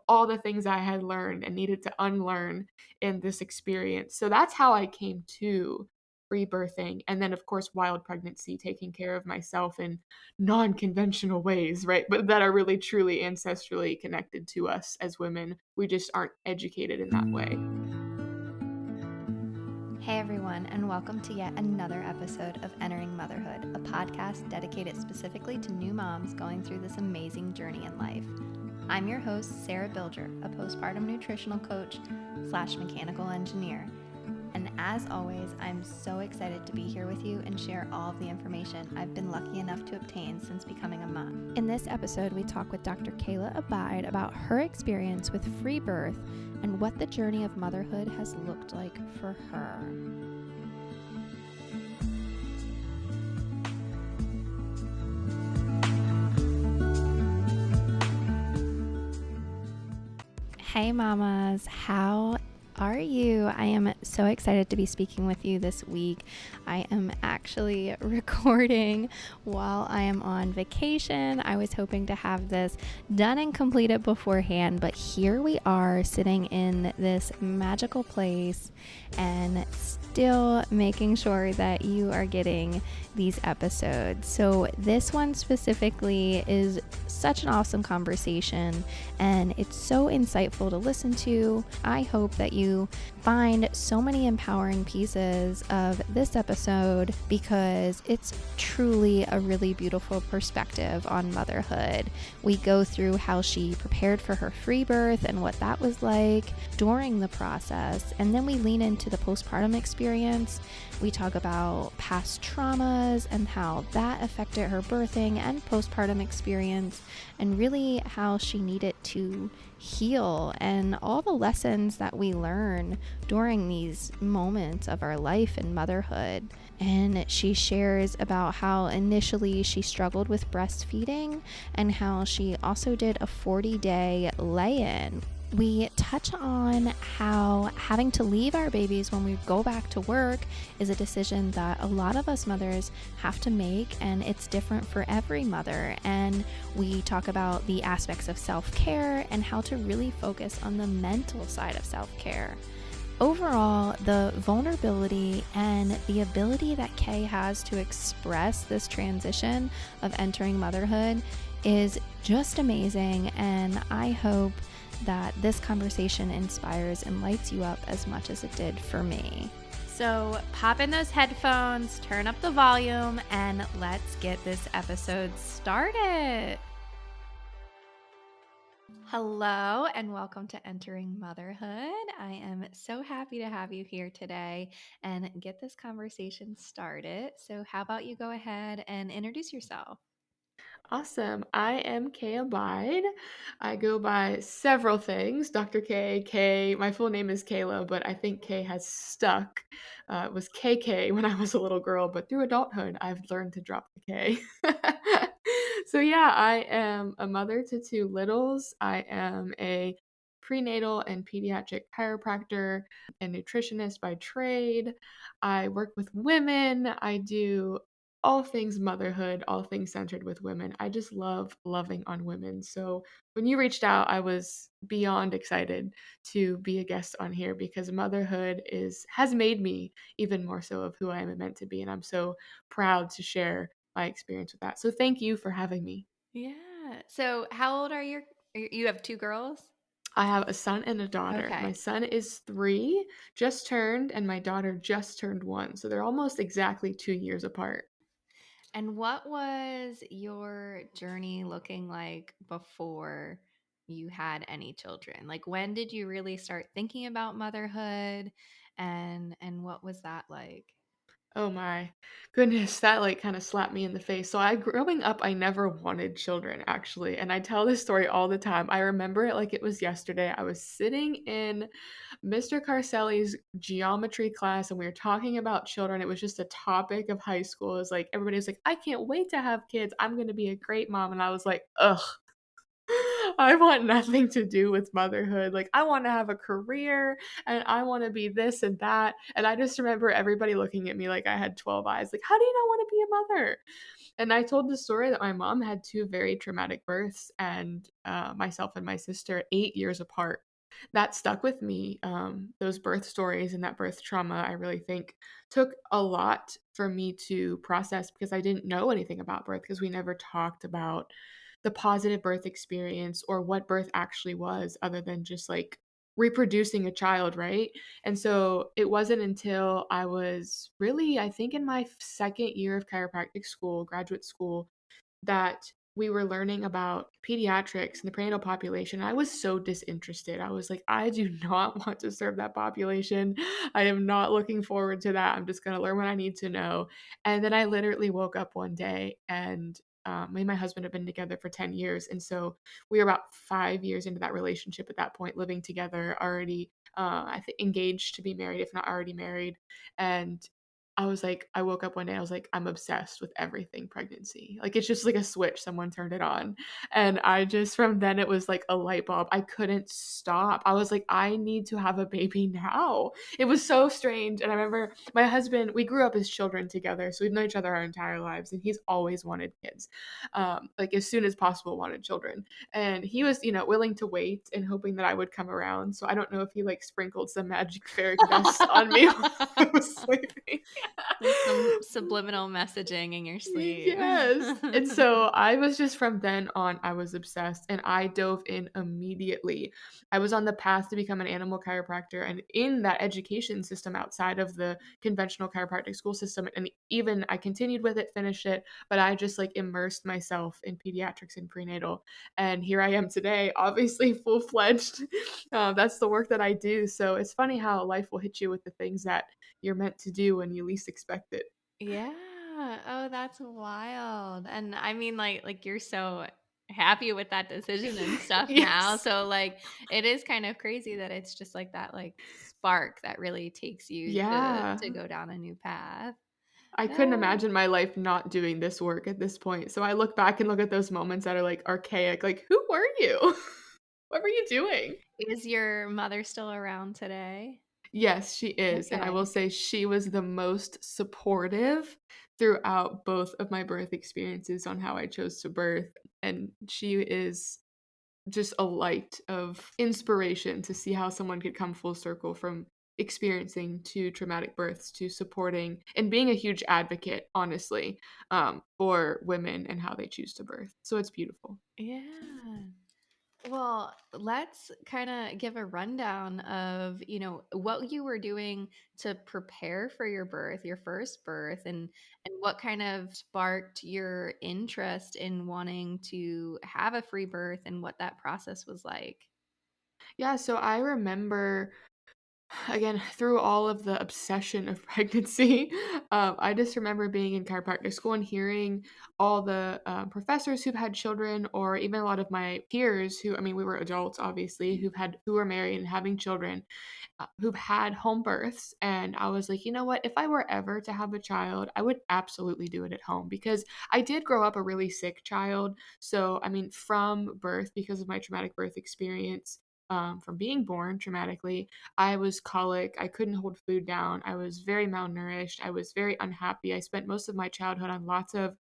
all the things I had learned and needed to unlearn in this experience. So that's how I came to free birthing. And then, of course, wild pregnancy, taking care of myself in non-conventional ways, right? But that are really truly ancestrally connected to us as women. We just aren't educated in that way. Hey everyone, and welcome to yet another episode of Entering Motherhood, a podcast dedicated specifically to new moms going through this amazing journey in life. I'm your host, Sarah Bilger, a postpartum nutritional coach / mechanical engineer. And as always, I'm so excited to be here with you and share all of the information I've been lucky enough to obtain since becoming a mom. In this episode, we talk with Dr. Kayla Abeid about her experience with free birth and what the journey of motherhood has looked like for her. Hey mamas, how are you? I am so excited to be speaking with you this week. I am actually recording while I am on vacation. I was hoping to have this done and completed beforehand, but here we are sitting in this magical place and still making sure that you are getting these episodes. So this one specifically is such an awesome conversation and it's so insightful to listen to. I hope that you find so many empowering pieces of this episode because it's truly a really beautiful perspective on motherhood. We go through how she prepared for her free birth and what that was like during the process, and then we lean into the postpartum experience. We talk about past traumas and how that affected her birthing and postpartum experience, and really how she needed to heal and all the lessons that we learn during these moments of our life in motherhood. And she shares about how initially she struggled with breastfeeding and how she also did a 40-day lay-in. We touch on how having to leave our babies when we go back to work is a decision that a lot of us mothers have to make, and it's different for every mother. And we talk about the aspects of self-care and how to really focus on the mental side of self-care. Overall, the vulnerability and the ability that Kay has to express this transition of entering motherhood is just amazing, and I hope that this conversation inspires and lights you up as much as it did for me. So pop in those headphones, turn up the volume, and let's get this episode started. Hello and welcome to Entering Motherhood. I am so happy to have you here today and get this conversation started. So how about you go ahead and introduce yourself? Awesome. I am Kay Abeid. I go by several things. Dr. K, K. My full name is Kayla, but I think K has stuck. It was KK when I was a little girl, but through adulthood, I've learned to drop the K. So yeah, I am a mother to two littles. I am a prenatal and pediatric chiropractor and nutritionist by trade. I work with women. I do all things motherhood, all things centered with women. I just love loving on women. So when you reached out, I was beyond excited to be a guest on here because motherhood has made me even more so of who I am meant to be, and I'm so proud to share my experience with that. So thank you for having me. Yeah. So how old are you have two girls? I have a son and a daughter. My Okay. son is 3, just turned, and my daughter just turned 1. So they're almost exactly 2 years apart. And what was your journey looking like before you had any children? Like when did you really start thinking about motherhood and what was that like? Oh my goodness, that like kind of slapped me in the face. So growing up, I never wanted children actually, and I tell this story all the time. I remember it like it was yesterday. I was sitting in Mr. Carcelli's geometry class and we were talking about children. It was just a topic of high school. It was like everybody was like, "I can't wait to have kids. I'm going to be a great mom." And I was like, "Ugh, I want nothing to do with motherhood. Like, I want to have a career and I want to be this and that." And I just remember everybody looking at me like I had 12 eyes. Like, how do you not want to be a mother? And I told the story that my mom had 2 very traumatic births and, myself and my sister 8 years apart. That stuck with me, those birth stories and that birth trauma, I really think took a lot for me to process because I didn't know anything about birth because we never talked about the positive birth experience or what birth actually was other than just, like, reproducing a child, right? And so it wasn't until I was really, I think, in my 2nd year of chiropractic school, graduate school, that we were learning about pediatrics and the prenatal population. I was so disinterested. I was like, I do not want to serve that population. I am not looking forward to that. I'm just going to learn what I need to know. And then I literally woke up one day and me and my husband have been together for 10 years. And so we were about 5 years into that relationship at that point, living together, already, I think, engaged to be married, if not already married. And I was like, I woke up one day, I was like, I'm obsessed with everything pregnancy. Like, it's just like a switch, someone turned it on. And I just, from then, it was like a light bulb. I couldn't stop. I was like, I need to have a baby now. It was so strange. And I remember my husband, we grew up as children together. So we've known each other our entire lives. And he's always wanted kids, like as soon as possible, wanted children. And he was, willing to wait and hoping that I would come around. So I don't know if he like sprinkled some magic fairy dust on me while I was sleeping. Some subliminal messaging in your sleep. Yes. And so I was just, from then on, I was obsessed and I dove in immediately. I was on the path to become an animal chiropractor and in that education system outside of the conventional chiropractic school system. And even I continued with it, finished it, but I just like immersed myself in pediatrics and prenatal. And here I am today, obviously full fledged. That's the work that I do. So it's funny how life will hit you with the things that you're meant to do when you least expect it. Yeah. Oh, that's wild. And I mean, like you're so happy with that decision and stuff now. Yes. So like it is kind of crazy that it's just like that like spark that really takes you Yeah. to go down a new path. I couldn't No. imagine my life not doing this work at this point. So I look back and look at those moments that are, like, archaic, like, "Who were you? What were you doing?" Is your mother still around today? Yes, she is, and I will Okay. say she was the most supportive throughout both of my birth experiences on how I chose to birth, and she is just a light of inspiration to see how someone could come full circle from experiencing 2 traumatic births to supporting and being a huge advocate, honestly, for women and how they choose to birth. So it's beautiful. Yeah. Well, let's kind of give a rundown of, what you were doing to prepare for your birth, your first birth, and what kind of sparked your interest in wanting to have a free birth and what that process was like. Yeah, so I remember, again, through all of the obsession of pregnancy, I just remember being in chiropractic school and hearing all the professors who've had children, or even a lot of my peers who, I mean, we were adults, obviously, who were married and having children, who've had home births. And I was like, you know what? If I were ever to have a child, I would absolutely do it at home because I did grow up a really sick child. So, I mean, from birth, because of my traumatic birth experience, from being born traumatically, I was colic. I couldn't hold food down. I was very malnourished. I was very unhappy. I spent most of my childhood on lots of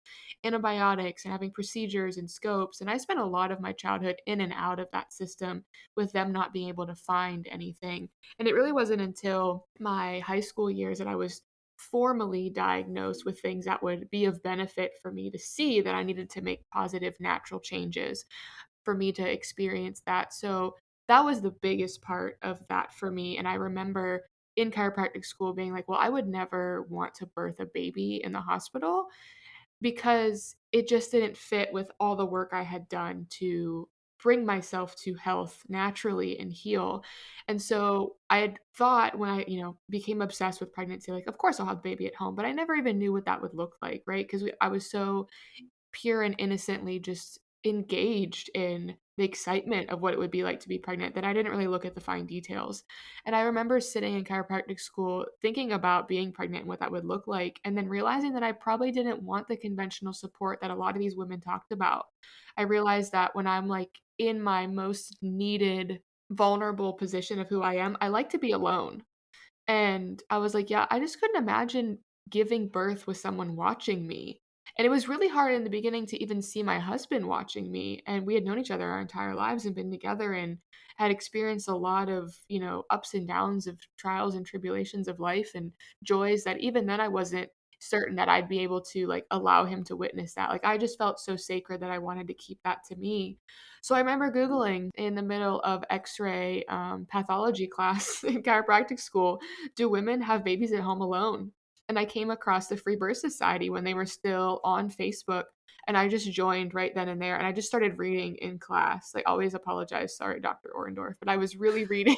antibiotics and having procedures and scopes. And I spent a lot of my childhood in and out of that system with them not being able to find anything. And it really wasn't until my high school years that I was formally diagnosed with things that would be of benefit for me to see that I needed to make positive natural changes for me to experience that. So that was the biggest part of that for me. And I remember in chiropractic school being like, well, I would never want to birth a baby in the hospital because it just didn't fit with all the work I had done to bring myself to health naturally and heal. And so I had thought when I, became obsessed with pregnancy, like, of course I'll have a baby at home, but I never even knew what that would look like, right? Because I was so pure and innocently just engaged in the excitement of what it would be like to be pregnant that I didn't really look at the fine details. And I remember sitting in chiropractic school thinking about being pregnant and what that would look like, and then realizing that I probably didn't want the conventional support that a lot of these women talked about. I realized that when I'm like in my most needed, vulnerable position of who I am, I like to be alone. And I was like, yeah, I just couldn't imagine giving birth with someone watching me. And it was really hard in the beginning to even see my husband watching me, and we had known each other our entire lives and been together and had experienced a lot of, ups and downs of trials and tribulations of life and joys that even then I wasn't certain that I'd be able to, like, allow him to witness that. Like, I just felt so sacred that I wanted to keep that to me. So I remember Googling in the middle of X-ray, pathology class in chiropractic school, "Do women have babies at home alone?" And I came across the Free Birth Society when they were still on Facebook, and I just joined right then and there, and I just started reading in class. Like, always apologize, sorry, Dr. Orendorff, but I was really reading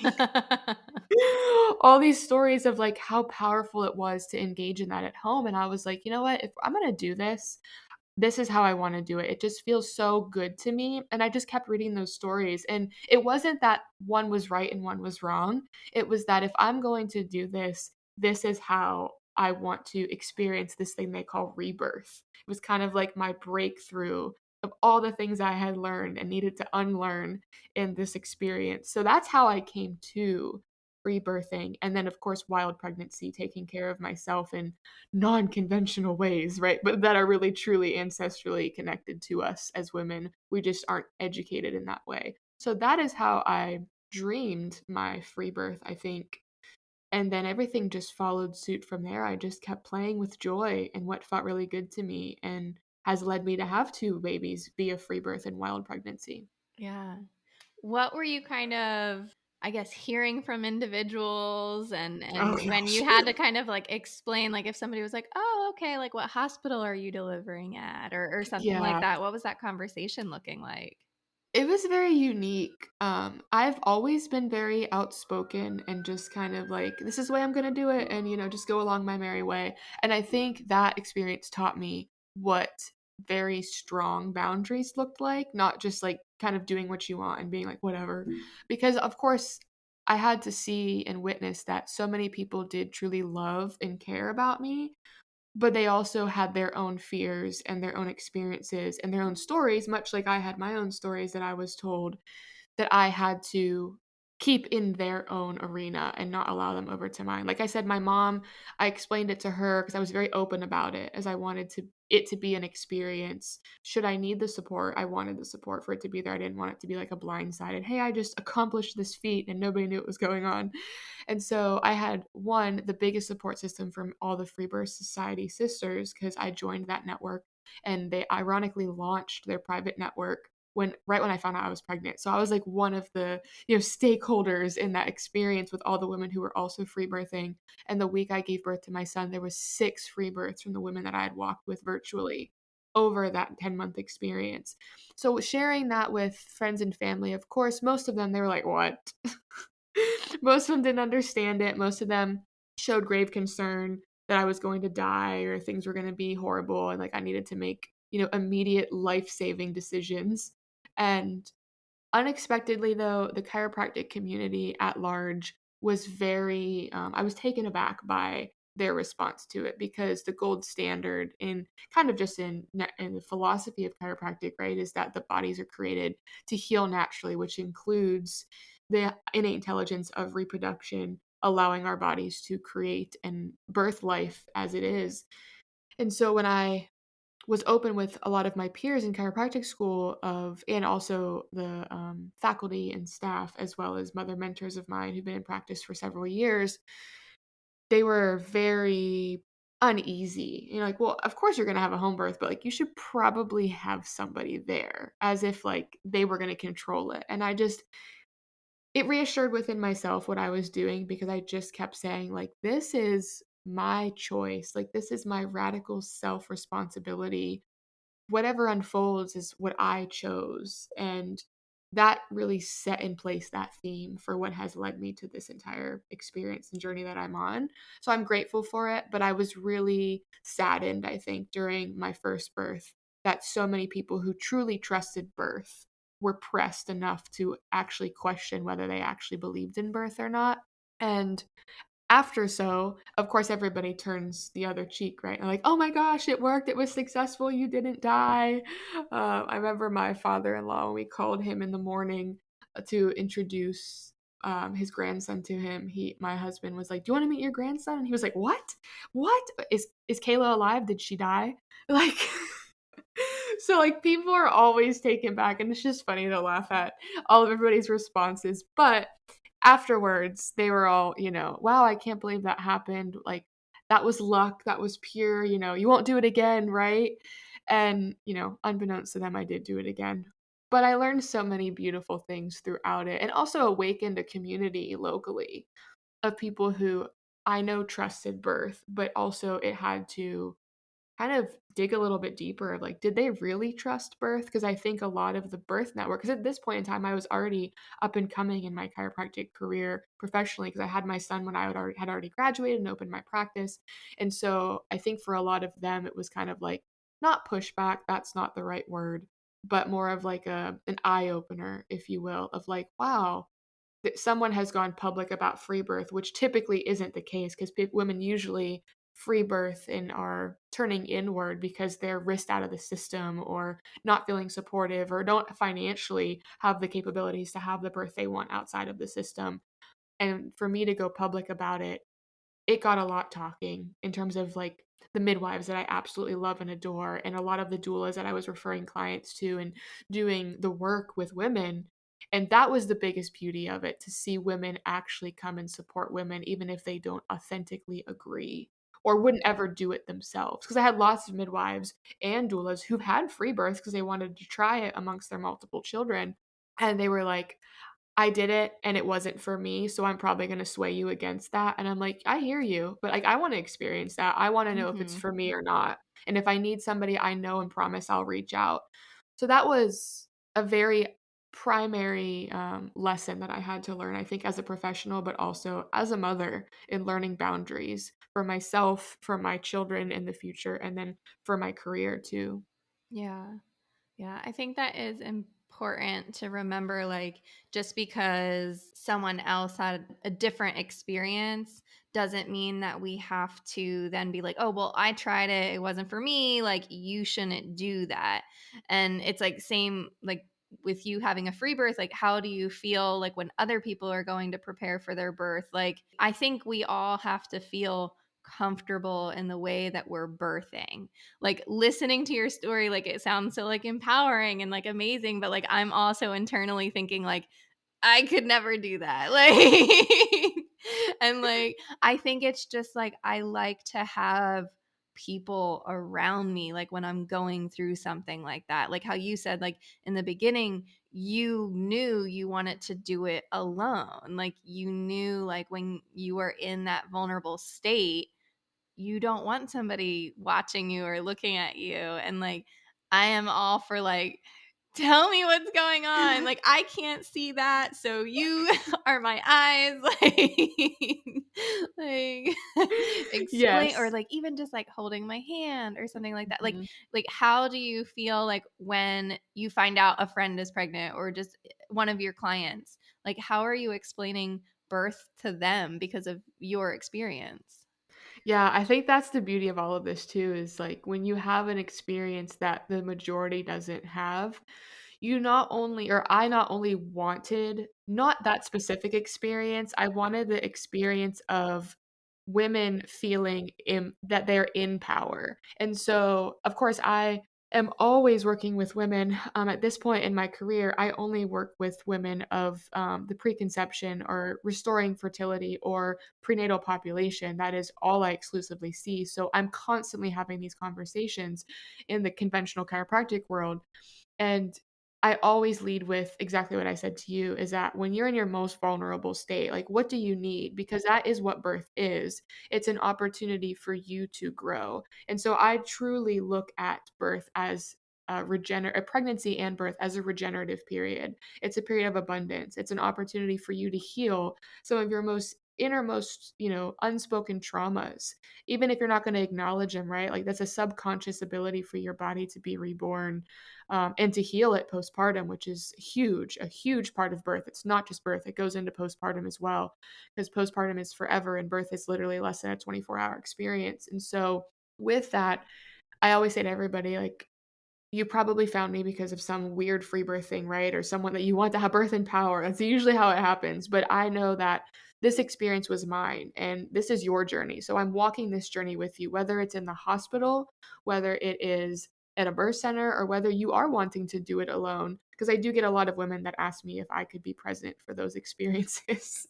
all these stories of, like, how powerful it was to engage in that at home, and I was like, "You know what? If I'm gonna do this is how I wanna do it. It just feels so good to me," and I just kept reading those stories, and it wasn't that one was right and one was wrong. It was that if I'm going to do this, this is how I want to experience this thing they call rebirth. It was kind of like my breakthrough of all the things I had learned and needed to unlearn in this experience. So that's how I came to rebirthing, and then, of course, wild pregnancy, taking care of myself in non-conventional ways, right? But that are really truly ancestrally connected to us as women. We just aren't educated in that way. So that is how I dreamed my free birth, I think. And then everything just followed suit from there. I just kept playing with joy and what felt really good to me and has led me to have two babies via free birth and wild pregnancy. Yeah. What were you kind of, I guess, hearing from individuals, and Oh when gosh. you had to kind of like explain, like if somebody was like, "Oh, okay, like what hospital are you delivering at?" or something like Yeah. that. What was that conversation looking like? It was very unique. I've always been very outspoken and just kind of like, this is the way I'm gonna do it, and just go along my merry way. And I think that experience taught me what very strong boundaries looked like, not just like kind of doing what you want and being like, whatever. Because of course, I had to see and witness that so many people did truly love and care about me, but they also had their own fears and their own experiences and their own stories, much like I had my own stories that I was told that I had to keep in their own arena and not allow them over to mine. Like I said, my mom, I explained it to her because I was very open about it as I wanted it to be an experience. Should I need the support? I wanted the support for it to be there. I didn't want it to be like a blindsided, hey, I just accomplished this feat and nobody knew what was going on. And so I had one, the biggest support system from all the Free Birth Society sisters because I joined that network and they ironically launched their private network when I found out I was pregnant. So I was like one of the, stakeholders in that experience with all the women who were also free birthing. And the week I gave birth to my son, there was 6 free births from the women that I had walked with virtually over that 10-month experience. So sharing that with friends and family, of course, most of them they were like, "What?" Most of them didn't understand it. Most of them showed grave concern that I was going to die or things were gonna be horrible and, like, I needed to make, immediate life-saving decisions. And unexpectedly, though, the chiropractic community at large was very, I was taken aback by their response to it because the gold standard in kind of just in the philosophy of chiropractic, right, is that the bodies are created to heal naturally, which includes the innate intelligence of reproduction, allowing our bodies to create and birth life as it is. And so when I was open with a lot of my peers in chiropractic school of and also the, faculty and staff, as well as mother mentors of mine who've been in practice for several years, they were very uneasy. Like, "Well, of course you're gonna have a home birth, but, like, you should probably have somebody there," as if, like, they were gonna control it, and it reassured within myself what I was doing because I just kept saying, like, "This is my choice, like, this is my radical self-responsibility. Whatever unfolds is what I chose." And that really set in place that theme for what has led me to this entire experience and journey that I'm on. So I'm grateful for it, but I was really saddened, I think, during my first birth that so many people who truly trusted birth were pressed enough to actually question whether they actually believed in birth or not. And after so, of course, everybody turns the other cheek, right? And like, "Oh my gosh, it worked. It was successful. You didn't die." I remember my father-in-law, when we called him in the morning to introduce his grandson to him. My husband was like, "Do you want to meet your grandson?" And he was like, "What? What is Kayla alive? Did she die?" Like, So, like, people are always taken back, and it's just funny to laugh at all of everybody's responses, but afterwards, they were all, "Wow, I can't believe that happened, like, that was luck, that was pure, you won't do it again, right?" And, unbeknownst to them, I did do it again. But I learned so many beautiful things throughout it, and also awakened a community locally of people who I know trusted birth, but also it had to kind of dig a little bit deeper of, like, did they really trust birth? Because I think a lot of the birth network, because at this point in time, I was already up and coming in my chiropractic career professionally, because I had my son when I had already graduated and opened my practice, and so I think for a lot of them, it was kind of like, not pushback, that's not the right word, but more of like an eye opener, if you will, of like, "Wow, that someone has gone public about free birth," which typically isn't the case because women usually free birth and are turning inward because they're risked out of the system or not feeling supportive or don't financially have the capabilities to have the birth they want outside of the system. And for me to go public about it got a lot talking in terms of, like, the midwives that I absolutely love and adore, and a lot of the doulas that I was referring clients to and doing the work with women, and that was the biggest beauty of it, to see women actually come and support women even if they don't authentically agree or wouldn't ever do it themselves. Because I had lots of midwives and doulas who've had free births because they wanted to try it amongst their multiple children, and they were like, I did it and it wasn't for me, so I'm probably gonna sway you against that, and I'm like, "I hear you, but, like, I wanna experience that. I wanna know if it's Mhm. for me or not, and if I need somebody, I know and promise I'll reach out." So that was a very primary, lesson that I had to learn, I think, as a professional, but also as a mother in learning boundaries for myself, for my children in the future, and then for my career too. Yeah. Yeah, I think that is important to remember. Like, just because someone else had a different experience doesn't mean that we have to then be like, oh, well, I tried it. It wasn't for me. Like, you shouldn't do that. And it's like, same, like, with you having a free birth, like, how do you feel like when other people are going to prepare for their birth? Like, I think we all have to feel comfortable in the way that we're birthing. Like, listening to your story, like, it sounds so, like, empowering and, like, amazing, but, like, I'm also internally thinking, like, I could never do that. Like, and, like, I think it's just, like, I like to have people around me, like, when I'm going through something like that. Like how you said, like, in the beginning, you knew you wanted to do it alone. Like, you knew, like, when you were in that vulnerable state, you don't want somebody watching you or looking at you. And like, I am all for like, tell me what's going on. Like, I can't see that. So you are my eyes. Like, explain, or Yes. like even just like holding my hand or something like that. Mhm. Like how do you feel like when you find out a friend is pregnant or just one of your clients? Like, how are you explaining birth to them because of your experience? Yeah, I think that's the beauty of all of this too, is like when you have an experience that the majority doesn't have, you not only or I not only wanted not that specific experience, I wanted the experience of women feeling that they're in power. And so, of course, I am always working with women. At this point in my career, I only work with women of the preconception or restoring fertility or prenatal population. That is all I exclusively see. So I'm constantly having these conversations in the conventional chiropractic world. And I always lead with exactly what I said to you, is that when you're in your most vulnerable state, like, what do you need? Because that is what birth is. It's an opportunity for you to grow. And so I truly look at birth as a pregnancy and birth as a regenerative period. It's a period of abundance. It's an opportunity for you to heal some of your most innermost, unspoken traumas, even if you're not going to acknowledge them, right? Like, that's a subconscious ability for your body to be reborn, and to heal it postpartum, which is huge, a huge part of birth. It's not just birth, it goes into postpartum as well, because postpartum is forever and birth is literally less than a 24-hour experience. And so, with that, I always say to everybody, like, you probably found me because of some weird free birth thing, right? Or someone that you want to have birth in power. That's usually how it happens. But I know that this experience was mine and this is your journey. So I'm walking this journey with you, whether it's in the hospital, whether it is at a birth center or whether you are wanting to do it alone. Because I do get a lot of women that ask me if I could be present for those experiences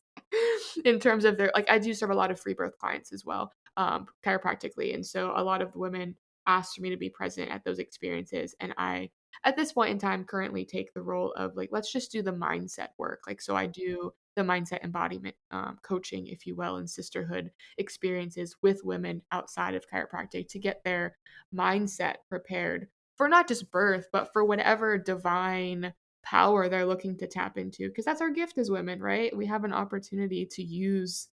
in terms of their, like, I do serve a lot of free birth clients as well, chiropractically. And so a lot of the women ask for me to be present at those experiences. And I, at this point in time, currently take the role of like, let's just do the mindset work. Like, so I do the mindset embodiment coaching, if you will, and sisterhood experiences with women outside of chiropractic to get their mindset prepared for not just birth, but for whatever divine power they're looking to tap into. Because that's our gift as women, right? We have an opportunity to use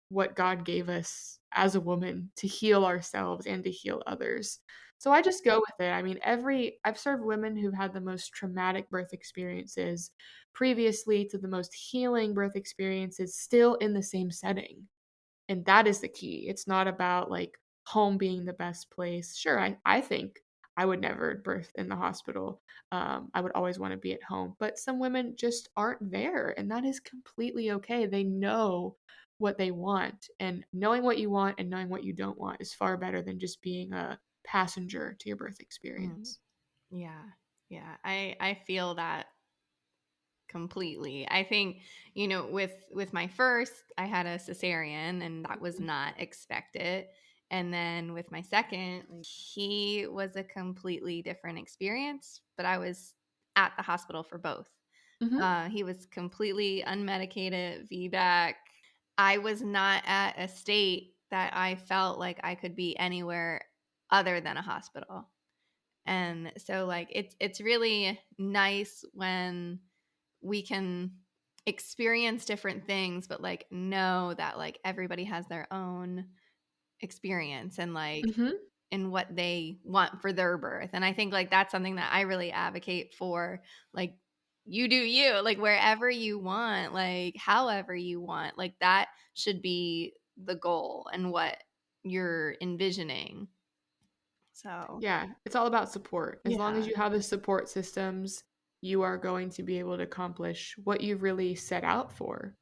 what God gave us as a woman to heal ourselves and to heal others. So I just go with it. I mean, I've served women who've had the most traumatic birth experiences previously to the most healing birth experiences still in the same setting. And that is the key. It's not about like home being the best place. Sure, I think I would never birth in the hospital. I would always want to be at home. But some women just aren't there, and that is completely okay. They know what they want, and knowing what you want and knowing what you don't want is far better than just being a passenger to your birth Mm, experience. yeah. Yeah. I feel that completely. I think, with my first, I had a cesarean and that was not expected. And then with my second, like, he was a completely different experience, but I was at the hospital for both. Hmm. He was completely unmedicated, VBAC. I was not at a state that I felt like I could be anywhere other than a hospital. And so like it's really nice when we can experience different things, but like know that like everybody has their own experience and like Hmm. in what they want for their birth. And I think like that's something that I really advocate for. Like, you do you, like wherever you want, like however you want, like that should be the goal and what you're envisioning. So, Yeah, it's all about support. As long as yeah. you have the support systems, you are going to be able to accomplish what you really set out for.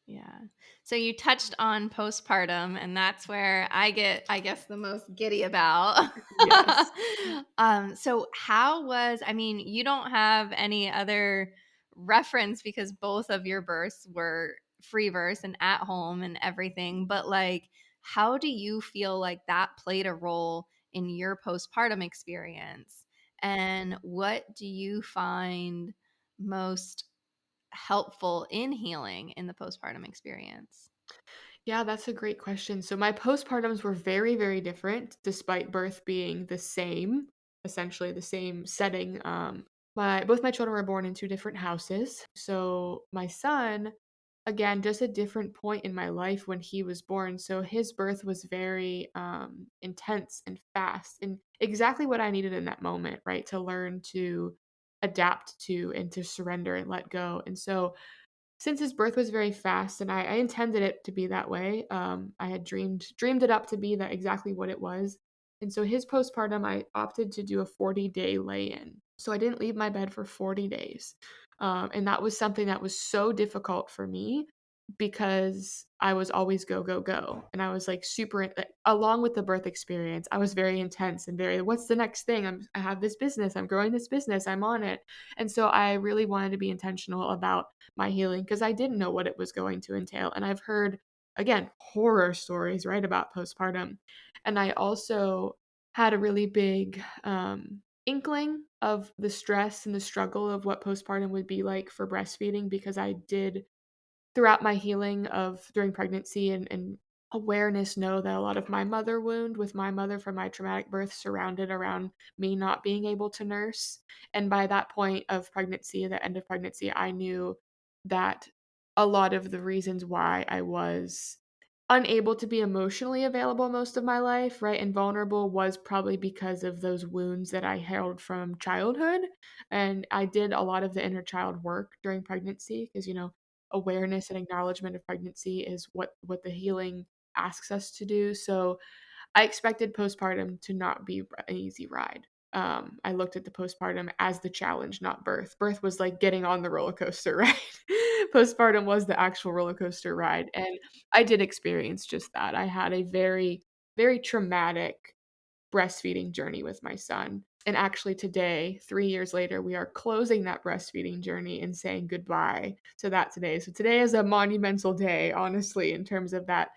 Yeah. So you touched on postpartum, and that's where I get, I guess, the most giddy about. Yes. So how was, I mean, you don't have any other reference because both of your births were free births and at home and everything, but like, how do you feel like that played a role in your postpartum experience? And what do you find most helpful in healing in the postpartum experience? Yeah, that's a great question. So my postpartums were very, very different despite birth being the same, essentially the same setting. My both my children were born in two different houses. So my son, again, just a different point in my life when he was born. So his birth was very intense and fast and exactly what I needed in that moment, right? To learn to adapt to and to surrender and let go. And so since his birth was very fast and I intended it to be that way, I had dreamed it up to be that exactly what it was. And so his postpartum, I opted to do a 40-day lay-in. So I didn't leave my bed for 40 days. And that was something that was so difficult for me because I was always go, go, go. And I was like like, along with the birth experience, I was very intense and very, what's the next thing? I have this business, I'm growing this business, I'm on it. And so I really wanted to be intentional about my healing because I didn't know what it was going to entail. And I've heard, again, horror stories, right, about postpartum. And I also had a really big inkling of the stress and the struggle of what postpartum would be like for breastfeeding because I did throughout my healing of during pregnancy and awareness know that a lot of my mother wound with my mother from my traumatic birth surrounded around me not being able to nurse. And by that point of pregnancy, the end of pregnancy, I knew that a lot of the reasons why I was unable to be emotionally available most of my life, right, and vulnerable was probably because of those wounds that I held from childhood. And I did a lot of the inner child work during pregnancy because, awareness and acknowledgement of pregnancy is what the healing asks us to do. So I expected postpartum to not be an easy ride. I looked at the postpartum as the challenge, not birth. Birth was like getting on the roller coaster, right? Postpartum was the actual roller coaster ride. And I did experience just that. I had a very, very traumatic breastfeeding journey with my son. And actually today, 3 years later, we are closing that breastfeeding journey and saying goodbye to that today. So today is a monumental day, honestly, in terms of that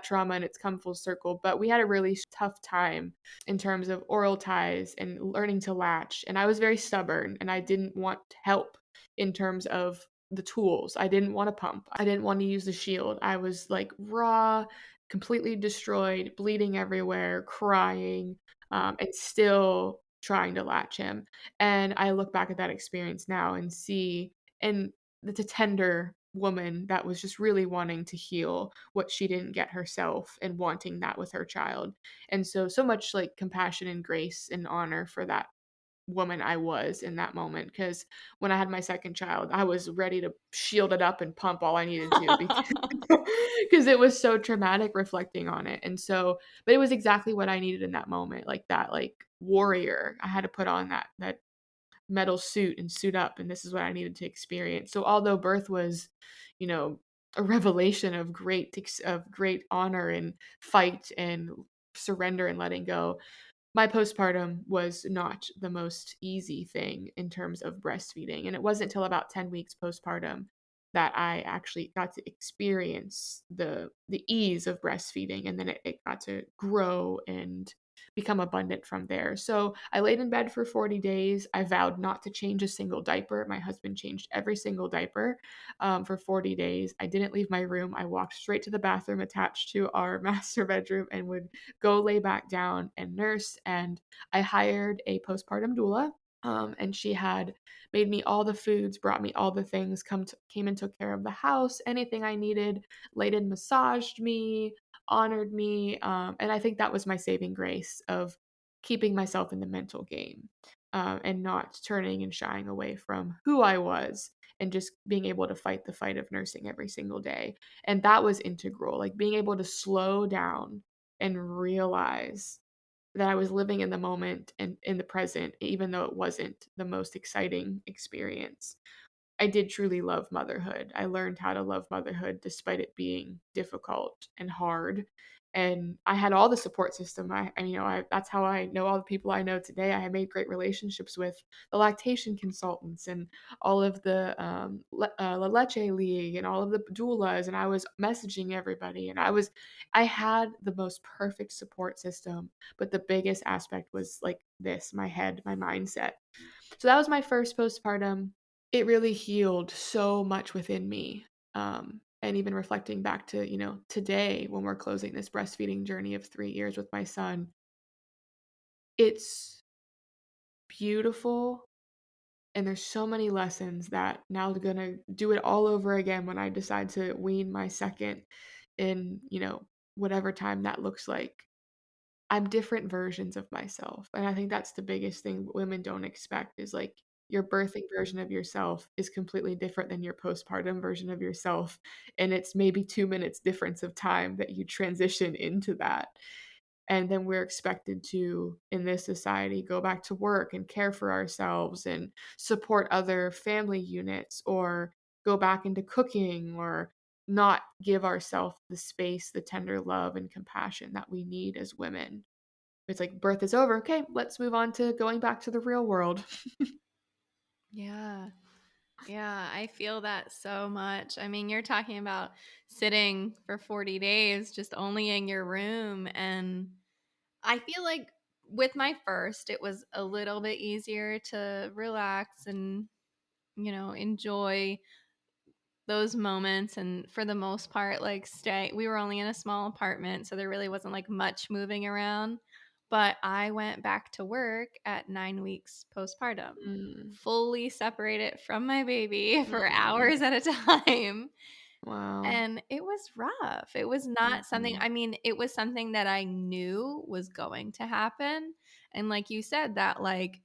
trauma, and it's come full circle. But we had a really tough time in terms of oral ties and learning to latch. And I was very stubborn and I didn't want help in terms of the tools. I didn't want to pump. I didn't want to use the shield. I was like raw, completely destroyed, bleeding everywhere, crying, and still trying to latch him. And I look back at that experience now and see, and it's a tender woman that was just really wanting to heal what she didn't get herself and wanting that with her child. And so much like compassion and grace and honor for that woman I was in that moment. Because when I had my second child, I was ready to shield it up and pump all I needed to because it was so traumatic reflecting on it. And so but it was exactly what I needed in that moment, like that, like, warrior. I had to put on that metal suit and suit up, and this is what I needed to experience. So although birth was, you know, a revelation of great honor and fight and surrender and letting go, my postpartum was not the most easy thing in terms of breastfeeding, and it wasn't till about 10 weeks postpartum that I actually got to experience the ease of breastfeeding, and then it got to grow and become abundant from there. So, I laid in bed for 40 days. I vowed not to change a single diaper. My husband changed every single diaper, for 40 days. I didn't leave my room. I walked straight to the bathroom attached to our master bedroom and would go lay back down and nurse. And I hired a postpartum doula. And she had made me all the foods, brought me all the things, came and took care of the house, anything I needed, laid in, massaged me, honored me. And I think that was my saving grace of keeping myself in the mental game, and not turning and shying away from who I was and just being able to fight the fight of nursing every single day. And that was integral, like being able to slow down and realize that I was living in the moment and in the present, even though it wasn't the most exciting experience. I did truly love motherhood. I learned how to love motherhood despite it being difficult and hard. And I had all the support system. That's how I know all the people I know today. I had made great relationships with the lactation consultants and all of the La Leche League and all of the doulas. And I was messaging everybody. And I had the most perfect support system. But the biggest aspect was like this, my head, my mindset. So that was my first postpartum. It really healed so much within me. And even reflecting back to, today when we're closing this breastfeeding journey of 3 years with my son, it's beautiful, and there's so many lessons that now I'm gonna do it all over again when I decide to wean my second in, whatever time that looks like. I'm different versions of myself, and I think that's the biggest thing women don't expect is, like, your birthing version of yourself is completely different than your postpartum version of yourself, and it's maybe 2 minutes difference of time that you transition into that, and then we're expected to, in this society, go back to work and care for ourselves and support other family units or go back into cooking or not give ourselves the space, the tender love and compassion that we need as women. It's like birth is over. Okay, let's move on to going back to the real world. Yeah. Yeah, I feel that so much. I mean, you're talking about sitting for 40 days just only in your room. And I feel like with my first, it was a little bit easier to relax and, enjoy those moments. And for the most part, like we were only in a small apartment. So there really wasn't like much moving around. But I went back to work at 9 weeks postpartum, Mm, fully separated from my baby for mm, hours at a time. wow. And it was rough. It was not something, Mhm, I mean, it was something that I knew was going to happen. And like you said, that like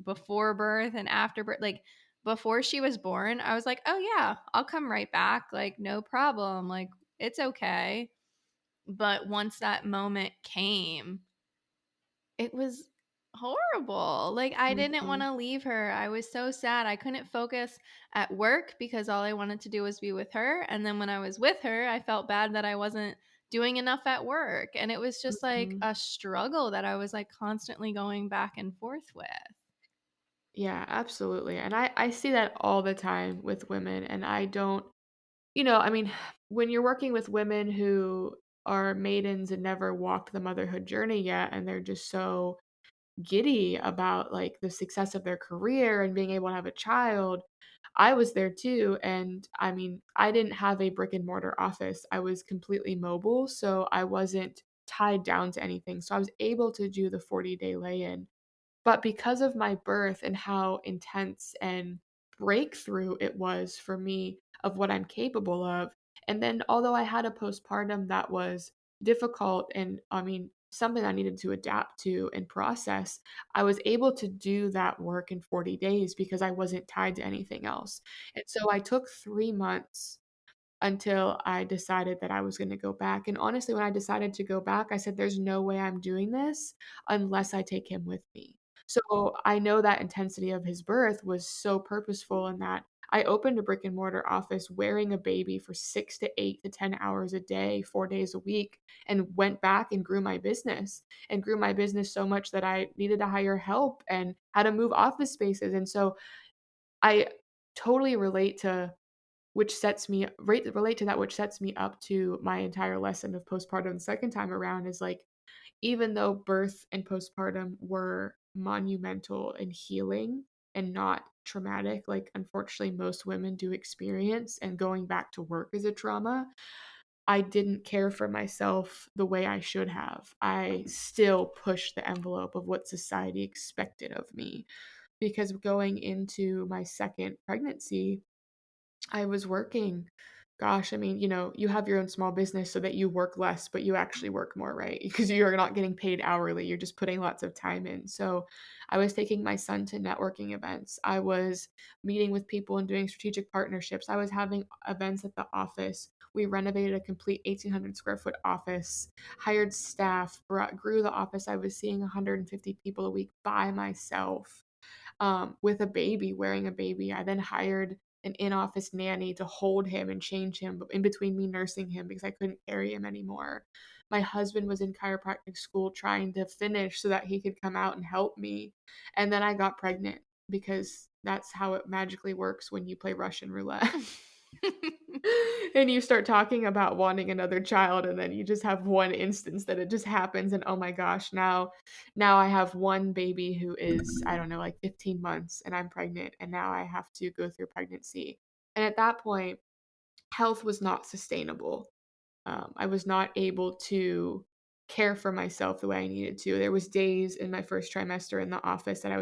before birth and after birth, like before she was born, I was like, oh yeah, I'll come right back. Like, no problem. Like, it's okay. But once that moment came, it was horrible. Like, I didn't mhm, wanna leave her. I was so sad. I couldn't focus at work because all I wanted to do was be with her, and then when I was with her, I felt bad that I wasn't doing enough at work. And it was just like Mhm. a struggle that I was like constantly going back and forth with. Yeah, absolutely, and I see that all the time with women, and I don't I mean, when you're working with women who are maidens and never walked the motherhood journey yet, and they're just so giddy about, like, the success of their career and being able to have a child, I was there too, and, I mean, I didn't have a brick and mortar office, I was completely mobile, so I wasn't tied down to anything, so I was able to do the 40-day lay-in. But because of my birth and how intense and breakthrough it was for me of what I'm capable of, and then although I had a postpartum that was difficult and, I mean, something I needed to adapt to and process, I was able to do that work in 40 days because I wasn't tied to anything else. And so I took 3 months until I decided that I was gonna go back, and honestly, when I decided to go back, I said, "There's no way I'm doing this unless I take him with me." So, I know that intensity of his birth was so purposeful in that I opened a brick and mortar office wearing a baby for 6 to 8 to 10 hours a day, 4 days a week, and went back and grew my business so much that I needed to hire help and had to move office spaces, and so I totally relate to that, which sets me up to my entire lesson of postpartum the second time around is, like, even though birth and postpartum were monumental in healing and not traumatic, like, unfortunately, most women do experience, and going back to work is a trauma, I didn't care for myself the way I should have. I still pushed the envelope of what society expected of me because going into my second pregnancy I was working. Gosh, I mean, you have your own small business so that you work less, but you actually work more, right? Because you're not getting paid hourly, you're just putting lots of time in. So, I was taking my son to networking events. I was meeting with people and doing strategic partnerships. I was having events at the office. We renovated a complete 1,800 square foot office, hired staff, grew the office. I was seeing 150 people a week by myself with a baby, wearing a baby. I then hired an in-office nanny to hold him and change him in between me nursing him because I couldn't carry him anymore. My husband was in chiropractic school trying to finish so that he could come out and help me. And then I got pregnant because that's how it magically works when you play Russian roulette. And you start talking about wanting another child and then you just have one instance that it just happens and oh my gosh, now I have one baby who is I don't know like 15 months and I'm pregnant and now I have to go through pregnancy. And at that point, health was not sustainable. I was not able to care for myself the way I needed to. There was days in my first trimester in the office that I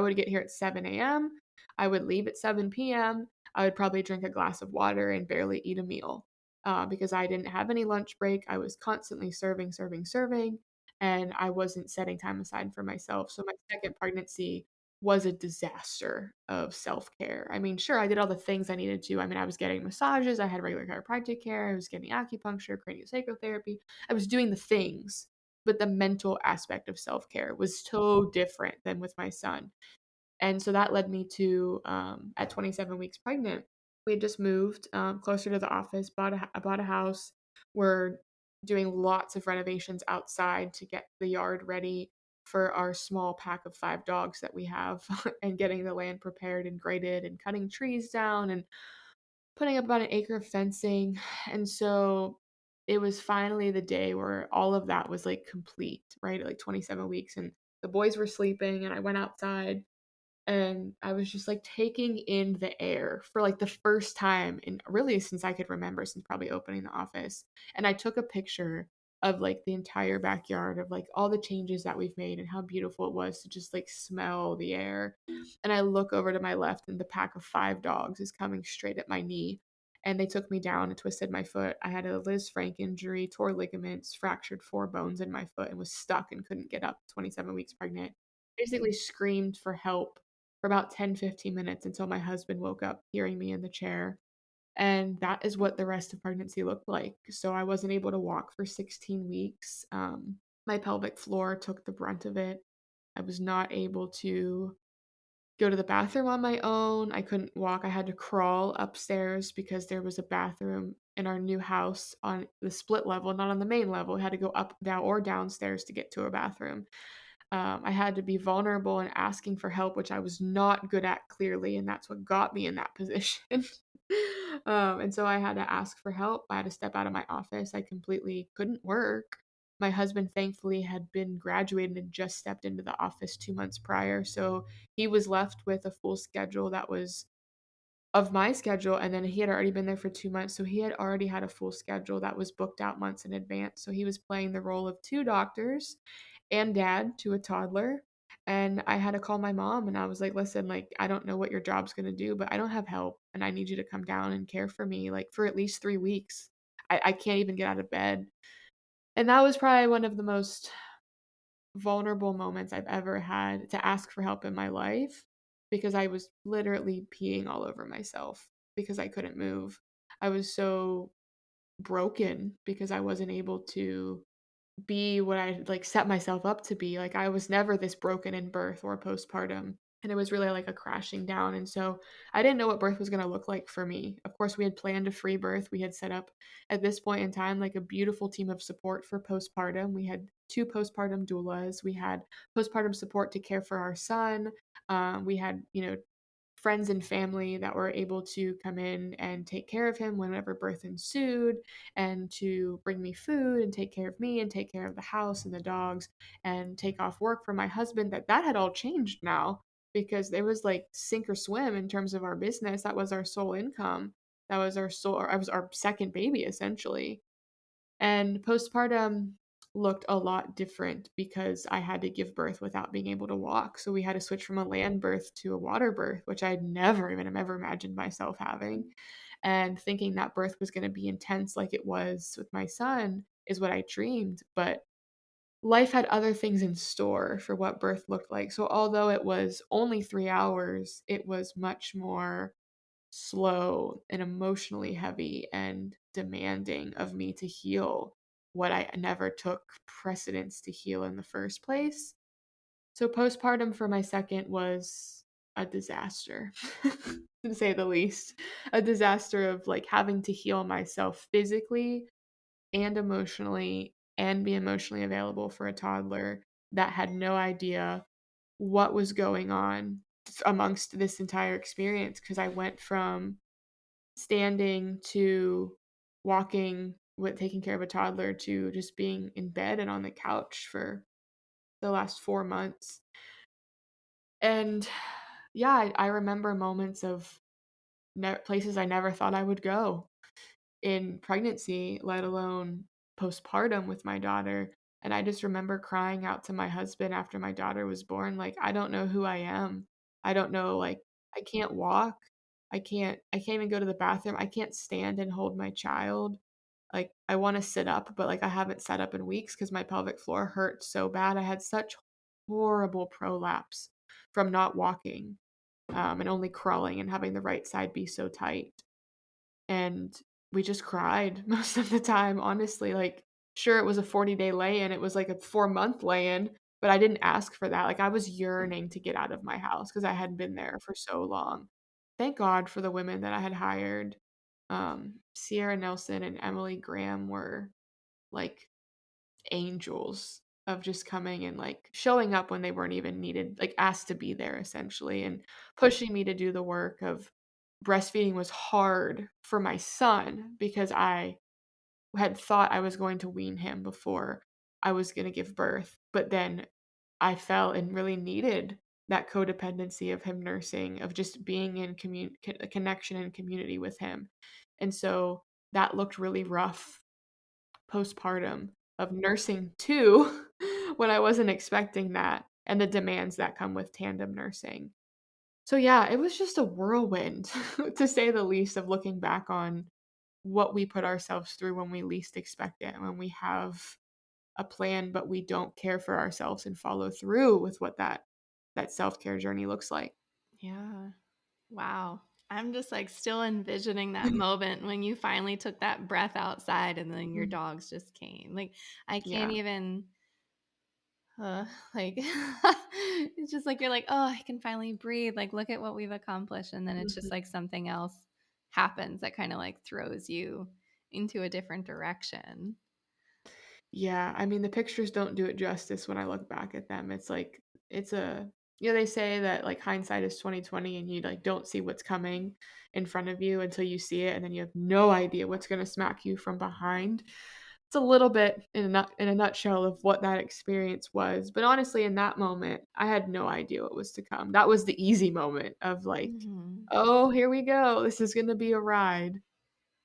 would get here at 7 a.m. I would leave at 7 p.m. I would probably drink a glass of water and barely eat a meal because I didn't have any lunch break. I was constantly serving, serving, serving, and I wasn't setting time aside for myself. So my second pregnancy was a disaster of self-care. I mean, sure, I did all the things I needed to. I mean, I was getting massages, I had regular chiropractic care, I was getting acupuncture, craniosacral therapy. I was doing the things, but the mental aspect of self-care was so different than with my son. And so that led me to, at 27 weeks pregnant, we had just moved closer to the office, bought a house. We're doing lots of renovations outside to get the yard ready for our small pack of 5 dogs that we have, and getting the land prepared and graded, and cutting trees down, and putting up about an acre of fencing. And so it was finally the day where all of that was like complete, right? At like 27 weeks, and the boys were sleeping, and I went outside and I was just, like, taking in the air for, like, the first time in really since I could remember, since probably opening the office, and I took a picture of, like, the entire backyard of, like, all the changes that we've made and how beautiful it was to just, like, smell the air, and I look over to my left, and the pack of 5 dogs is coming straight at my knee, and they took me down and twisted my foot. I had a Liz Frank injury, tore ligaments, fractured 4 bones in my foot, and was stuck and couldn't get up, 27 weeks pregnant. Basically screamed for help for about 10, 15 minutes until my husband woke up hearing me in the chair. And that is what the rest of pregnancy looked like. So I wasn't able to walk for 16 weeks. My pelvic floor took the brunt of it. I was not able to go to the bathroom on my own. I couldn't walk. I had to crawl upstairs because there was a bathroom in our new house on the split level, not on the main level. We had to go up, down, or downstairs to get to a bathroom. I had to be vulnerable and asking for help, which I was not good at clearly, and that's what got me in that position. And so I had to ask for help. I had to step out of my office. I completely couldn't work. My husband thankfully had been graduated and just stepped into the office 2 months prior. So he was left with a full schedule that was of my schedule, and then he had already been there for 2 months, so he had already had a full schedule that was booked out months in advance, so he was playing the role of 2 doctors and dad to a toddler, and I had to call my mom, and I was like, "Listen, like, I don't know what your job's gonna do, but I don't have help, and I need you to come down and care for me, like, for at least 3 weeks. I can't even get out of bed." And that was probably one of the most vulnerable moments I've ever had to ask for help in my life because I was literally peeing all over myself because I couldn't move. I was so broken because I wasn't able to be what I like set myself up to be. Like I was never this broken in birth or postpartum. And it was really like a crashing down. And so I didn't know what birth was going to look like for me. Of course, we had planned a free birth. We had set up at this point in time like a beautiful team of support for postpartum. We had two postpartum doulas. We had postpartum support to care for our son. We had, friends and family that were able to come in and take care of him whenever birth ensued and to bring me food and take care of me and take care of the house and the dogs and take off work for my husband. That had all changed now because there was like sink or swim in terms of our business. That was our sole income. That was our sole, or I was our second baby essentially. And postpartum looked a lot different because I had to give birth without being able to walk. So we had to switch from a land birth to a water birth, which I'd never even ever imagined myself having. And thinking that birth was going to be intense like it was with my son is what I dreamed. But life had other things in store for what birth looked like. So although it was only 3 hours, it was much more slow and emotionally heavy and demanding of me to heal what I never took precedence to heal in the first place. So postpartum for my second was a disaster, to say the least. A disaster of like having to heal myself physically and emotionally and be emotionally available for a toddler that had no idea what was going on amongst this entire experience because I went from standing to walking with taking care of a toddler to just being in bed and on the couch for the last 4 months. And yeah, I remember moments of places I never thought I would go in pregnancy, let alone postpartum with my daughter. And I just remember crying out to my husband after my daughter was born, like, I don't know who I am. I don't know, like, I can't walk. I can't even go to the bathroom. I can't stand and hold my child. Like, I want to sit up, but like I haven't sat up in weeks because my pelvic floor hurt so bad. I had such horrible prolapse from not walking and only crawling and having the right side be so tight. And we just cried most of the time, honestly, like, sure, it was a 40-day lay-in, it was like a 4-month lay-in, but I didn't ask for that, like, I was yearning to get out of my house because I hadn't been there for so long. Thank God for the women that I had hired. Sierra Nelson and Emily Graham were, like, angels of just coming and, like, showing up when they weren't even needed, like, asked to be there essentially, and pushing me to do the work of breastfeeding was hard for my son because I had thought I was going to wean him before I was gonna give birth, but then I fell and really needed that codependency of him nursing, of just being in connection and community with him, and so that looked really rough postpartum of nursing too when I wasn't expecting that and the demands that come with tandem nursing. So yeah, it was just a whirlwind to say the least of looking back on what we put ourselves through when we least expect it, when we have a plan but we don't care for ourselves and follow through with what that self-care journey looks like. Yeah. Wow. I'm just like still envisioning that moment when you finally took that breath outside and then your Mhm. dogs just came. Like, I can't Yeah. even, like, it's just like you're like, oh, I can finally breathe. Like, look at what we've accomplished. And then it's just Mhm. like something else happens that kind of like throws you into a different direction. Yeah, I mean, the pictures don't do it justice when I look back at them. It's like it's a they say that like hindsight is 2020 and you like don't see what's coming in front of you until you see it and then you have no idea what's going to smack you from behind. It's a little bit in a nutshell of what that experience was. But honestly, in that moment, I had no idea what was to come. That was the easy moment of like, Mhm. "Oh, here we go. This is going to be a ride."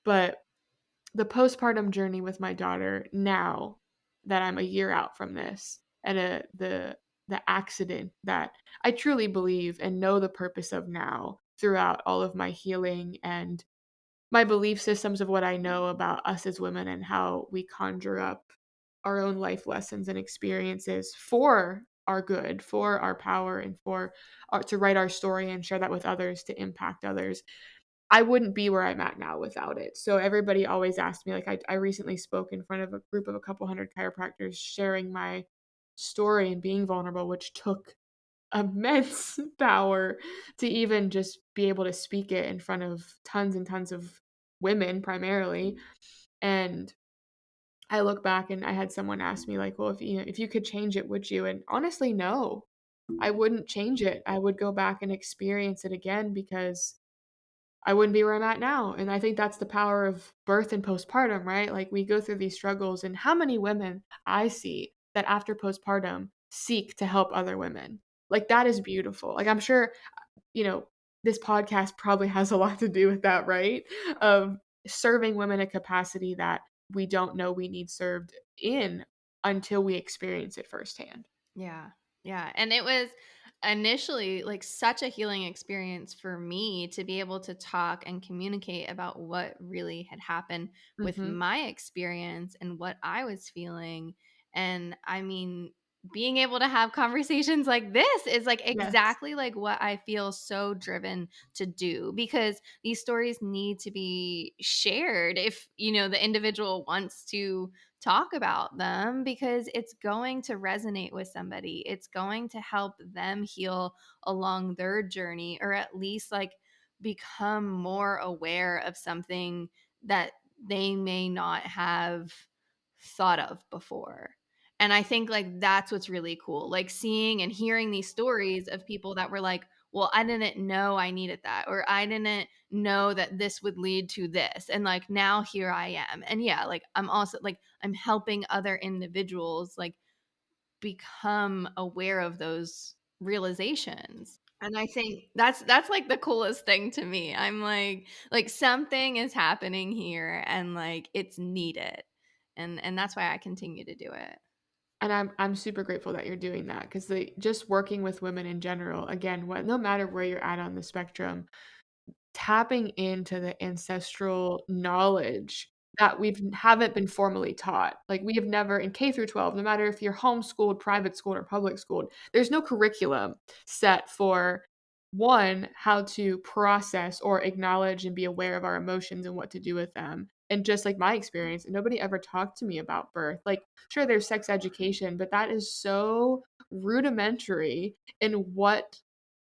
But the postpartum journey with my daughter now that I'm a year out from this and the accident that I truly believe and know the purpose of now throughout all of my healing and my belief systems of what I know about us as women and how we conjure up our own life lessons and experiences for our good, for our power, and for to write our story and share that with others to impact others. I wouldn't be where I'm at now without it. So everybody always asks me, like I recently spoke in front of a group of a couple hundred chiropractors sharing my story and being vulnerable, which took immense power to even just be able to speak it in front of tons and tons of women primarily. And I look back and I had someone ask me like, "Well, if you could change it, would you?" And honestly, no. I wouldn't change it. I would go back and experience it again because I wouldn't be where I'm at now. And I think that's the power of birth and postpartum, right? Like we go through these struggles and how many women I see that after postpartum seek to help other women. Like that is beautiful. Like I'm sure, you know, this podcast probably has a lot to do with that, right? Of serving women a capacity that we don't know we need served in until we experience it firsthand. Yeah. Yeah. And it was initially like such a healing experience for me to be able to talk and communicate about what really had happened with Mhm. my experience and what I was feeling. And I mean, being able to have conversations like this is like Yes. exactly like what I feel so driven to do, because these stories need to be shared if, the individual wants to talk about them, because it's going to resonate with somebody. It's going to help them heal along their journey, or at least like become more aware of something that they may not have thought of before. And I think like that's what's really cool. Like seeing and hearing these stories of people that were like, well, I didn't know I needed that, or I didn't know that this would lead to this. And like now here I am. And yeah, like I'm also like I'm helping other individuals like become aware of those realizations. And I think that's like the coolest thing to me. I'm like something is happening here and like it's needed. And that's why I continue to do it. And I'm super grateful that you're doing that because just working with women in general, again, no matter where you're at on the spectrum, tapping into the ancestral knowledge that we haven't been formally taught. Like, we have never in K through 12, no matter if you're homeschooled, private schooled, or public schooled, there's no curriculum set for, 1, how to process or acknowledge and be aware of our emotions and what to do with them. And just like my experience, nobody ever talked to me about birth. Like, sure, there's sex education, but that is so rudimentary in what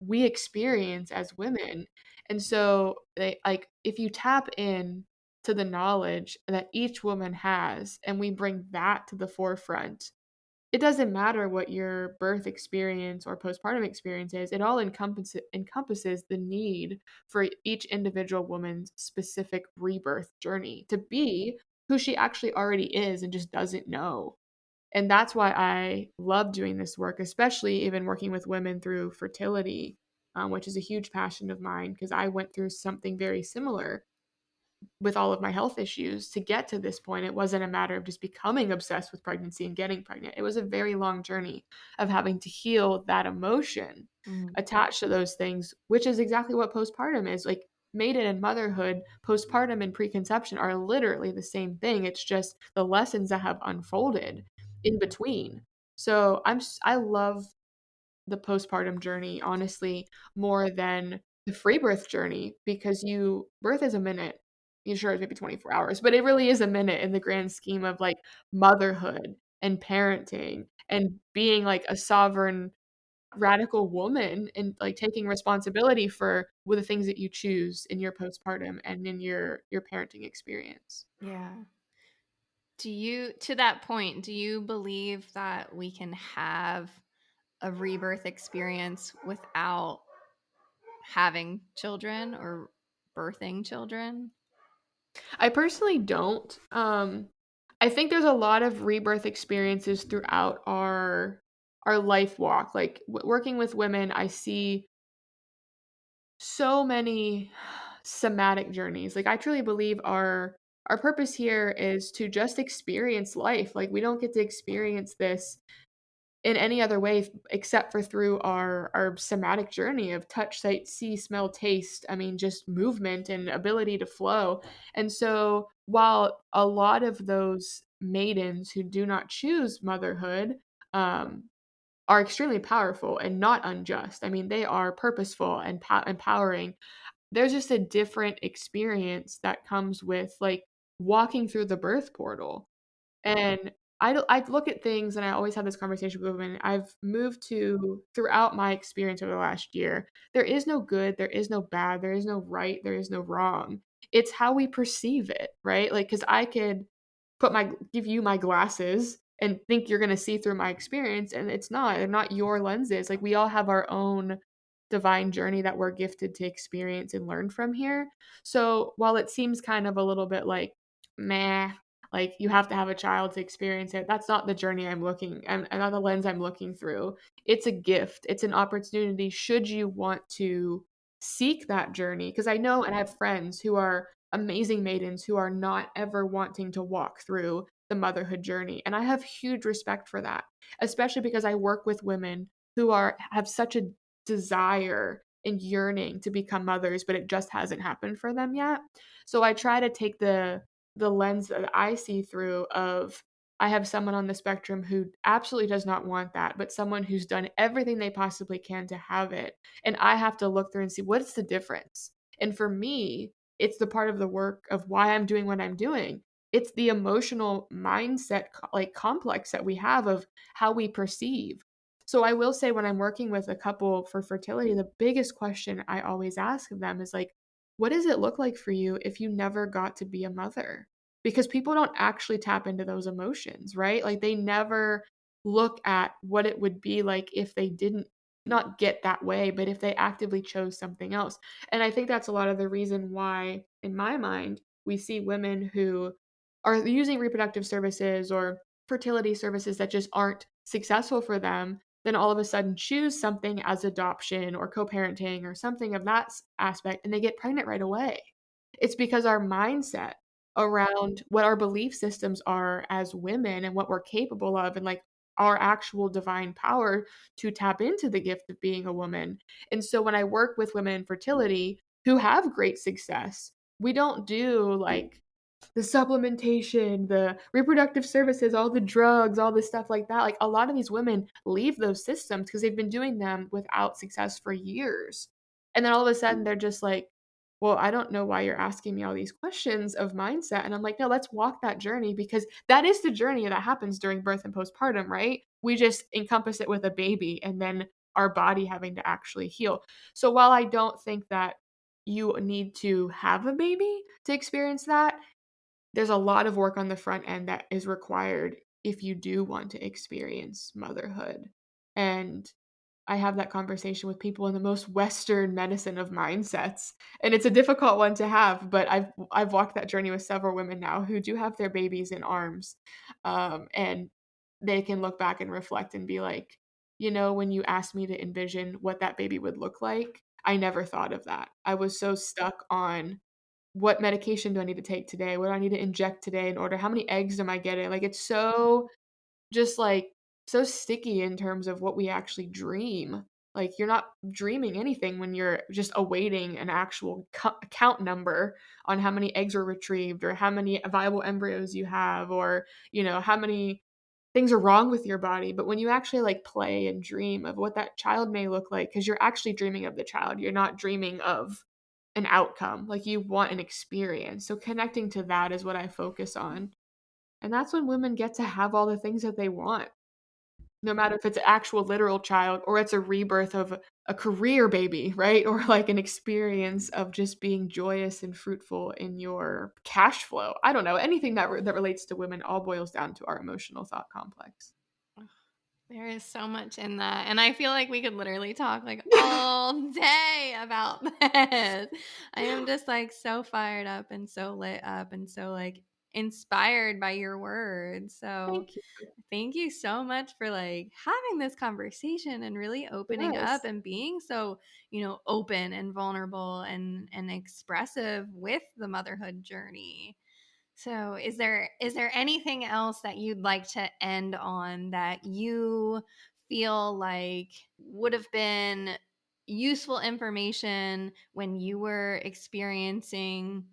we experience as women. And so they like if you tap in to the knowledge that each woman has and we bring that to the forefront, it doesn't matter what your birth experience or postpartum experience is. It all encompasses the need for each individual woman's specific rebirth journey to be who she actually already is and just doesn't know. And that's why I love doing this work, especially even working with women through fertility, which is a huge passion of mine because I went through something very similar with all of my health issues to get to this point. It wasn't a matter of just becoming obsessed with pregnancy and getting pregnant. It was a very long journey of having to heal that emotion Mhm. attached to those things, which is exactly what postpartum is. Like maiden and motherhood, postpartum and preconception are literally the same thing. It's just the lessons that have unfolded in between. So I love the postpartum journey, honestly, more than the free birth journey because birth is a minute. You sure it's maybe 24 hours, but it really is a minute in the grand scheme of like motherhood and parenting and being like a sovereign radical woman and like taking responsibility for with the things that you choose in your postpartum and in your parenting experience. Yeah. To that point, do you believe that we can have a rebirth experience without having children or birthing children? I personally don't. I think there's a lot of rebirth experiences throughout our life walk. Like working with women, I see so many somatic journeys. Like I truly believe our purpose here is to just experience life. Like we don't get to experience this in any other way except for through our somatic journey of touch, sight, see, smell, taste. I mean, just movement and ability to flow. And so, while a lot of those maidens who do not choose motherhood um, are extremely powerful and not unjust, I mean, they are purposeful and empowering. There's just a different experience that comes with like walking through the birth portal and I look at things and I always have this conversation with women. I've moved to throughout my experience over the last year, there is no good, there is no bad, there is no right, there is no wrong. It's how we perceive it, right? Like, because I could give you my glasses and think you're gonna see through my experience, and it's not. They're not your lenses. Like, we all have our own divine journey that we're gifted to experience and learn from here. So while it seems kind of a little bit like, meh, like you have to have a child to experience it. That's not the journey I'm looking and not the lens I'm looking through. It's a gift. It's an opportunity should you want to seek that journey because I know and I have friends who are amazing maidens who are not ever wanting to walk through the motherhood journey and I have huge respect for that, especially because I work with women who are have such a desire and yearning to become mothers but it just hasn't happened for them yet. So I try to take the lens that I see through of I have someone on the spectrum who absolutely does not want that, but someone who's done everything they possibly can to have it. And I have to look through and see what's the difference. And for me, it's the part of the work of why I'm doing what I'm doing. It's the emotional mindset like complex that we have of how we perceive. So I will say when I'm working with a couple for fertility, the biggest question I always ask of them is like, what does it look like for you if you never got to be a mother? Because people don't actually tap into those emotions, right? Like they never look at what it would be like if they didn't not get that way, but if they actively chose something else. And I think that's a lot of the reason why, in my mind, we see women who are using reproductive services or fertility services that just aren't successful for them, then all of a sudden choose something as adoption or co-parenting or something of that aspect and they get pregnant right away. It's because our mindset around what our belief systems are as women and what we're capable of and like our actual divine power to tap into the gift of being a woman. And so when I work with women in fertility who have great success, we don't do like the supplementation, the reproductive services, all the drugs, all this stuff like that. Like a lot of these women leave those systems because they've been doing them without success for years. And then all of a sudden they're just like, well, I don't know why you're asking me all these questions of mindset. And I'm like, no, let's walk that journey because that is the journey that happens during birth and postpartum, right? We just encompass it with a baby and then our body having to actually heal. So while I don't think that you need to have a baby to experience that, there's a lot of work on the front end that is required if you do want to experience motherhood. And I have that conversation with people in the most Western medicine of mindsets, and it's a difficult one to have. But I've walked that journey with several women now who do have their babies in arms, and they can look back and reflect and be like, you know, when you asked me to envision what that baby would look like, I never thought of that. I was so stuck on what medication do I need to take today? What do I need to inject today in order? How many eggs am I getting? Like it's so just like so sticky in terms of what we actually dream. Like you're not dreaming anything when you're just awaiting an actual count number on how many eggs were retrieved or how many viable embryos you have or, you know, how many things are wrong with your body. But when you actually like play and dream of what that child may look like, because you're actually dreaming of the child, you're not dreaming of an outcome. Like you want an experience. So connecting to that is what I focus on. And that's when women get to have all the things that they want. no matter if it's an actual literal child or it's a rebirth of a career baby, right? Or like an experience of just being joyous and fruitful in your cash flow. I don't know. Anything that relates to women all boils down to our emotional thought complex. Ugh, there is so much in that, and I feel like we could literally talk, like, all day about this. I am just, like, so fired up and so lit up and so, like, inspired by your words, so Thank you. thank you so much for, like, having this conversation and really opening up Yes. and being so, open and vulnerable and expressive with the motherhood journey. So, is there anything else that you'd like to end on that you feel like would have been useful information when you were experiencing,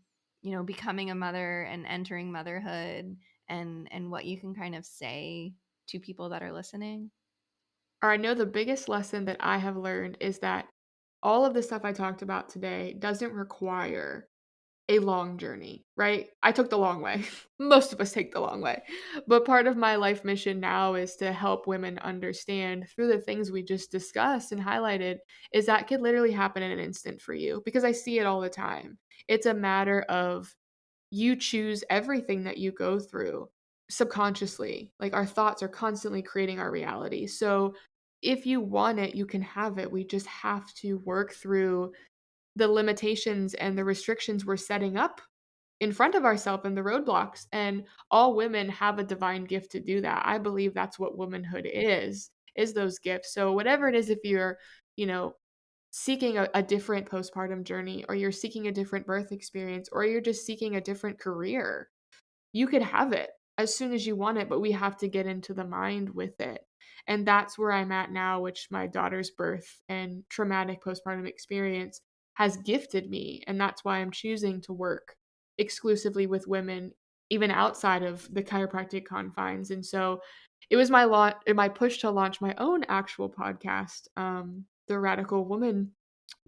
becoming a mother and entering motherhood, and what you can kind of say to people that are listening? Or I know the biggest lesson that I have learned is that all of the stuff I talked about today doesn't require a long journey, right? I took the long way. Most of us take the long way. But part of my life mission now is to help women understand through the things we just discussed and highlighted is that could literally happen in an instant for you because I see it all the time. It's a matter of you choose everything that you go through subconsciously. Like our thoughts are constantly creating our reality. So if you want it, you can have it. We just have to work through the limitations and the restrictions we're setting up in front of ourselves and the roadblocks. And all women have a divine gift to do that. I believe that's what womanhood is those gifts. So whatever it is, if you're, you know, seeking a different postpartum journey, or you're seeking a different birth experience, or you're just seeking a different career, you could have it as soon as you want it, but we have to get into the mind with it. And that's where I'm at now, which my daughter's birth and traumatic postpartum experience has gifted me. And that's why I'm choosing to work exclusively with women, even outside of the chiropractic confines. And so it was my push to launch my own actual podcast, the Radical Woman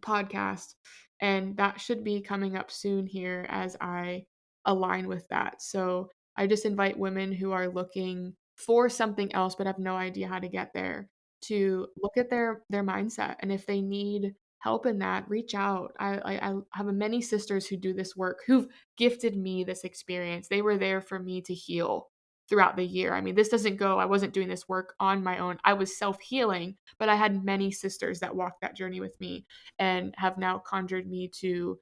podcast, and that should be coming up soon here as I align with that. So I just invite women who are looking for something else but have no idea how to get there to look at their mindset, and if they need help in that, reach out. I have many sisters who do this work who've gifted me this experience. They were there for me to heal throughout the year. I mean, this doesn't go, I wasn't doing this work on my own. I was self healing, but I had many sisters that walked that journey with me and have now conjured me to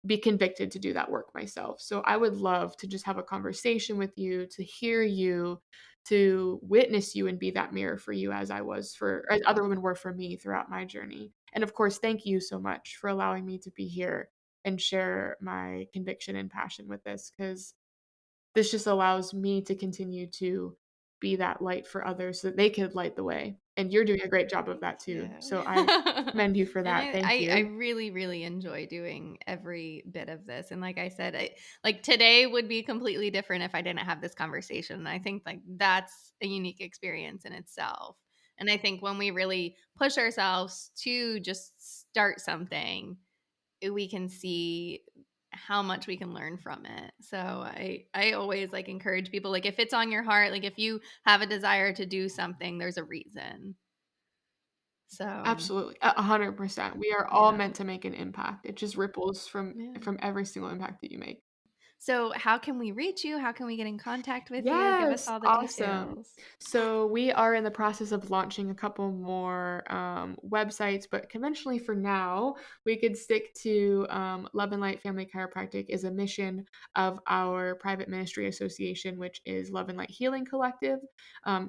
be convicted to do that work myself. So I would love to just have a conversation with you, to hear you, to witness you and be that mirror for you as I was for as other women were for me throughout my journey. And of course, thank you so much for allowing me to be here and share my conviction and passion with this, cuz this just allows me to continue to be that light for others so that they could light the way. And you're doing a great job of Thank that you. too. So I commend you for And that. Thank I you. really, really enjoy doing every bit of this. And like I said, like today would be completely different if I didn't have this conversation. And I think like that's a unique experience in itself. And I think when we really push ourselves to just start something, we can see how much we can learn from it. So I always like encourage people, like if it's on your heart, like if you have a desire to do something, there's a reason. So, Absolutely. 100%. We are all yeah. meant to make an impact. It just ripples Yeah. from every single impact that you make. So, how can we reach you? How can we get in contact with you? Give us Yes, all the awesome. details. So we are in the process of launching a couple more websites, but conventionally for now, we could stick to Love and Light Family Chiropractic is a mission of our private ministry association, which is Love and Light Healing Collective.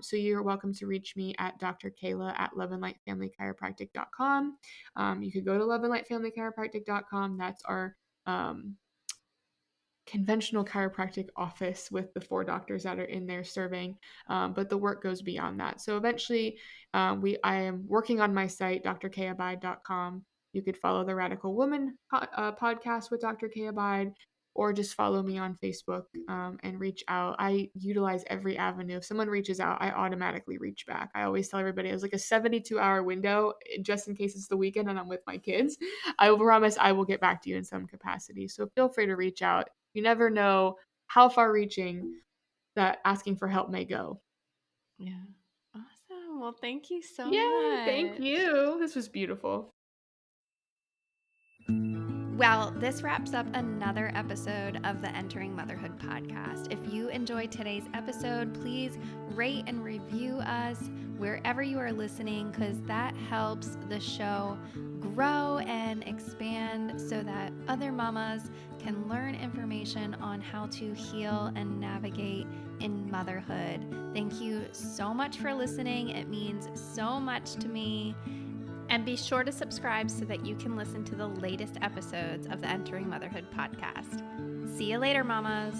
So you're welcome to reach me at Dr. Kayla at loveandlightfamilychiropractic.com. You could go to loveandlightfamilychiropractic.com. That's our conventional chiropractic office with the four doctors that are in there serving, but the work goes beyond that. So eventually, I am working on my site, drkabeid.com. You could follow the Radical Woman podcast with Dr. K. Abeid, or just follow me on Facebook and reach out. I utilize every avenue. If someone reaches out, I automatically reach back. I always tell everybody it's like a 72-hour window, just in case it's the weekend and I'm with my kids. I will promise I will get back to you in some capacity. So feel free to reach out. You never know how far reaching that asking for help may go. Yeah. Awesome. Well, thank you so Yeah, thank much. you. This was beautiful. Well, this wraps up another episode of the Entering Motherhood podcast. If you enjoyed today's episode, please rate and review us wherever you are listening, because that helps the show grow and expand so that other mamas can learn information on how to heal and navigate in motherhood. Thank you so much for listening. It means so much to me. And be sure to subscribe so that you can listen to the latest episodes of the Entering Motherhood podcast. See you later, mamas.